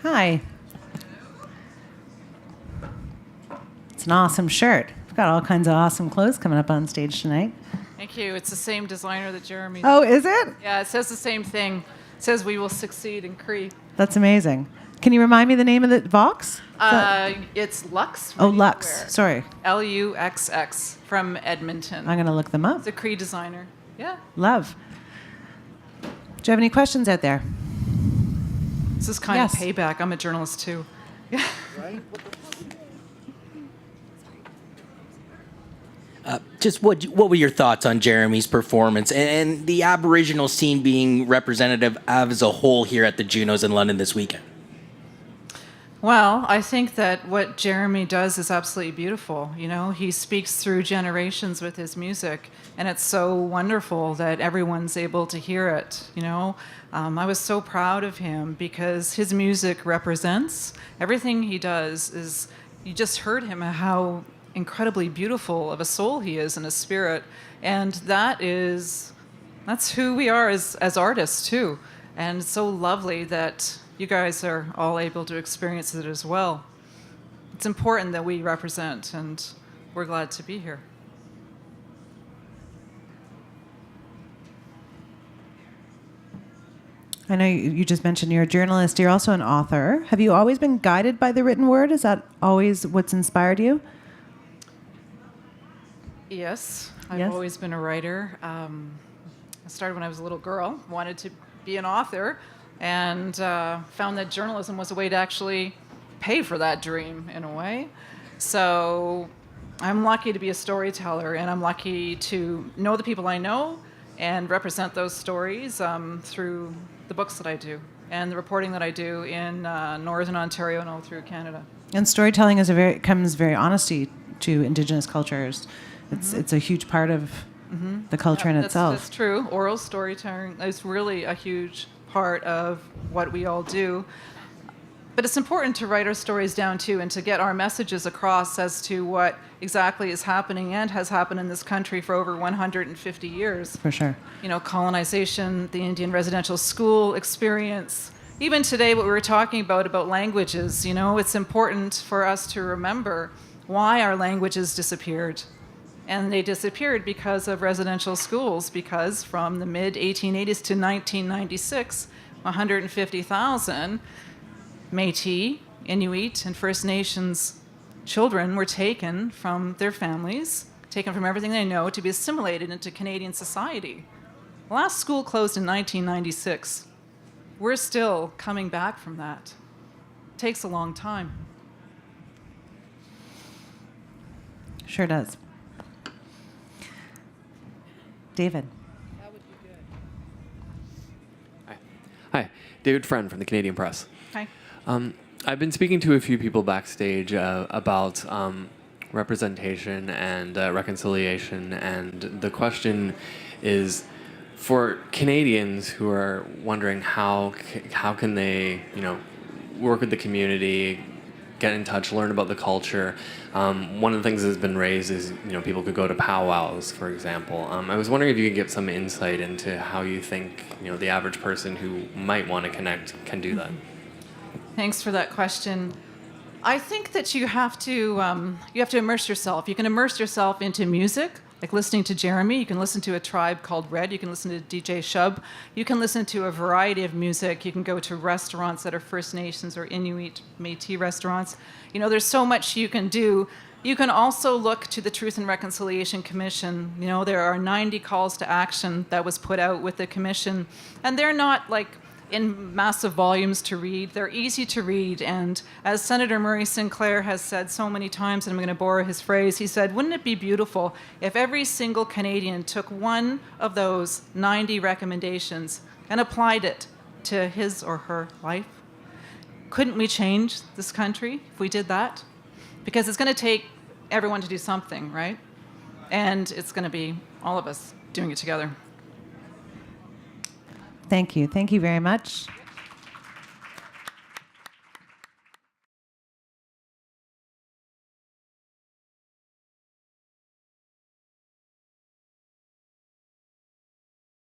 Hi. It's an awesome shirt. We've got all kinds of awesome clothes coming up on stage tonight. Thank you. It's the same designer that Jeremy. Oh, is it? Yeah, it says the same thing. It says we will succeed in Cree. That's amazing. Can you remind me the name of the Vox? It's Lux. Oh, Lux. Sorry. Luxx from Edmonton. I'm going to look them up. It's a Cree designer. Yeah. Love. Do you have any questions out there? This is kind of payback. I'm a journalist too. Yeah. Right? Just what were your thoughts on Jeremy's performance and the Aboriginal scene being representative as a whole here at the Junos in London this weekend? Well, I think that what Jeremy does is absolutely beautiful. You know, he speaks through generations with his music, and it's so wonderful that everyone's able to hear it. You know, I was so proud of him because his music represents everything he does. Is you just heard him how incredibly beautiful of a soul he is and a spirit, and that's who we are as artists too. And it's so lovely that you guys are all able to experience it as well. It's important that we represent, and we're glad to be here. I know you just mentioned you're a journalist. You're also an author. Have you always been guided by the written word? Is that always what's inspired you? Yes, I've always been a writer. I started when I was a little girl, wanted to be an author, and found that journalism was a way to actually pay for that dream in a way. So I'm lucky to be a storyteller, and I'm lucky to know the people I know and represent those stories through the books that I do and the reporting that I do in Northern Ontario and all through Canada. And storytelling comes very honesty to Indigenous cultures. It's a huge part of the culture in itself. That's true. Oral storytelling is really a huge part of what we all do. But it's important to write our stories down too, and to get our messages across as to what exactly is happening and has happened in this country for over 150 years. For sure. You know, colonization, the Indian residential school experience. Even today, what we were talking about languages, you know, it's important for us to remember why our languages disappeared. And they disappeared because of residential schools, because from the mid-1880s to 1996, 150,000 Métis, Inuit, and First Nations children were taken from their families, taken from everything they know, to be assimilated into Canadian society. The last school closed in 1996. We're still coming back from that. It takes a long time. Sure does. David. That would be good. Hi. David Friend from the Canadian Press. Hi. I've been speaking to a few people backstage about representation and reconciliation, and the question is, for Canadians who are wondering how can they, work with the community, get in touch, learn about the culture. One of the things that's been raised is, people could go to powwows, for example. I was wondering if you could give some insight into how you think, the average person who might want to connect can do that. Thanks for that question. I think that you have to immerse yourself. You can immerse yourself into music, like listening to Jeremy. You can listen to a tribe called Red. You can listen to DJ Shub. You can listen to a variety of music. You can go to restaurants that are First Nations or Inuit, Métis restaurants. There's so much you can do. You can also look to the Truth and Reconciliation Commission. There are 90 calls to action that was put out with the commission, and they're not like in massive volumes to read. They're easy to read, and as Senator Murray Sinclair has said so many times, and I'm going to borrow his phrase, he said, wouldn't it be beautiful if every single Canadian took one of those 90 recommendations and applied it to his or her life? Couldn't we change this country if we did that? Because it's going to take everyone to do something, right? And it's going to be all of us doing it together. Thank you. Thank you very much.